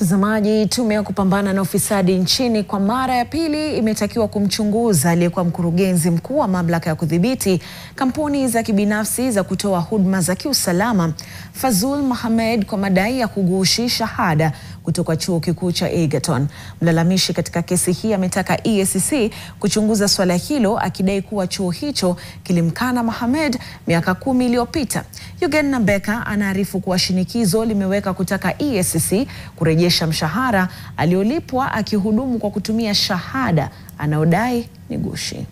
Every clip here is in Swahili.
Mtazamaji, tume ya kupambana na ufisadi nchini kwa mara ya pili imetakiwa kumchunguza aliyekuwa mkurugenzi mkuu wa mamlaka ya kudhibiti kampuni za kibinafsi za kutoa huduma za kiusalama Fazul Mohamed kwa madai ya kughushi shahada kutoka chuo kikuu cha Egerton. Mlalamishi katika kesi hii ametaka EACC kuchunguza swala hilo, akidai kuwa chuo hicho kilimkana Mohamed miaka 10 iliyopita. Eugene Nambeka anaarifu kuwa shinikizo limeweka kutaka EACC kurejesha mshahara aliolipwa akihudumu kwa kutumia shahada anaodai ni ghushi.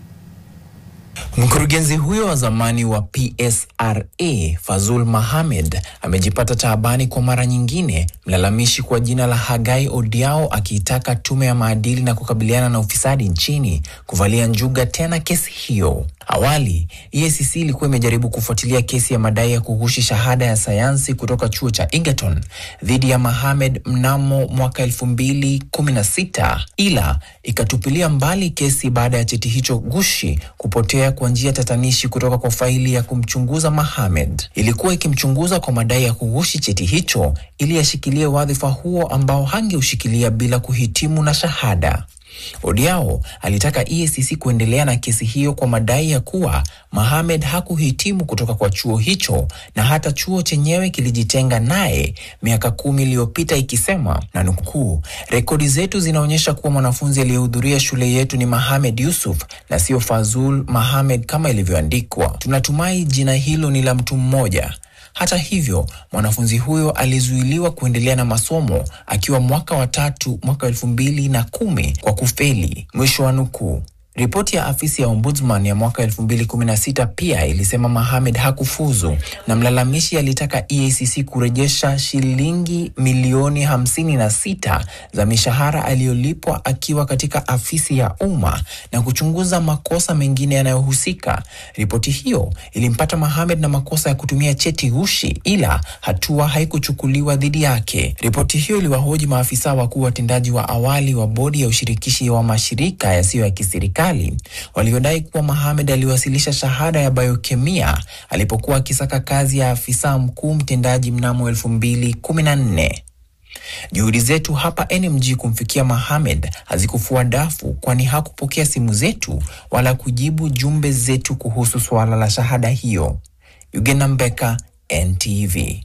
Mkurugenzi huyo wa zamani wa PSRA Fazul Mohamed amejipata taabani kwa mara nyingine, mlalamishi kwa jina la Hagai Odiao akiitaka tume ya maadili na kukabiliana na ufisadi nchini kuvalia njuga tena kesi hiyo. Awali, EACC ilikuwa imejaribu kufuatilia kesi ya madai ya kughushi shahada ya sayansi kutoka chuo cha Egerton dhidi ya Mohamed mnamo mwaka 2016, ila ikatupilia mbali kesi baada ya cheti hicho ghushi kupotea kwa njia tatanishi kutoka kwa faili ya kumchunguza Mohamed. Ilikuwa ikimchunguza kwa madai ya kughushi cheti hicho ili ashikilie wadhifa huo ambao hangeushikilia bila kuhitimu na shahada. Odiao alitaka EACC kuendelea na kesi hiyo kwa madai ya kuwa Mohamed hakuhitimu kutoka kwa chuo hicho na hata chuo chenyewe kilijitenga naye miaka 10 iliyopita, ikisema na nukuu, "Rekodi zetu zinaonyesha kuwa mwanafunzi aliyehudhuria shule yetu ni Mohamed Yusuf na sio Fazul Mohamed kama ilivyoandikwa. Tunatumai jina hilo ni la mtu mmoja." Hata hivyo, mwanafunzi huyo alizuiliwa kuendelea na masomo akiwa mwaka wa 3 mwaka 2010 kwa kufeli. Mwisho wa nukuu. Ripoti ya afisi ya Ombudsman ya mwaka 2016 pia ilisema Mohamed hakufuzu, na mlalamishi alitaka EACC kurejesha shilingi milioni 56 za mishahara aliyolipwa akiwa katika afisi ya umma na kuchunguza makosa mengine yanayohusika. Ripoti hiyo ilimpata Mohamed na makosa ya kutumia cheti ghushi, ila hatua haikuchukuliwa dhidi yake. Ripoti hiyo iliwahoji maafisa wakuu watendaji wa awali wa bodi ya ushirikishi wa mashirika yasiyo ya kiserikali waliodai kuwa Mohamed aliwasilisha shahada ya biokemia alipokuwa akisaka kazi ya afisa mkuu mtendaji mnamo 2014. Juhudi zetu hapa NMG kumfikia Mohamed hazikufua dafu, kwani hakupokea simu zetu wala kujibu jumbe zetu kuhusu swala la shahada hiyo. Eugene Nambeka, NTV.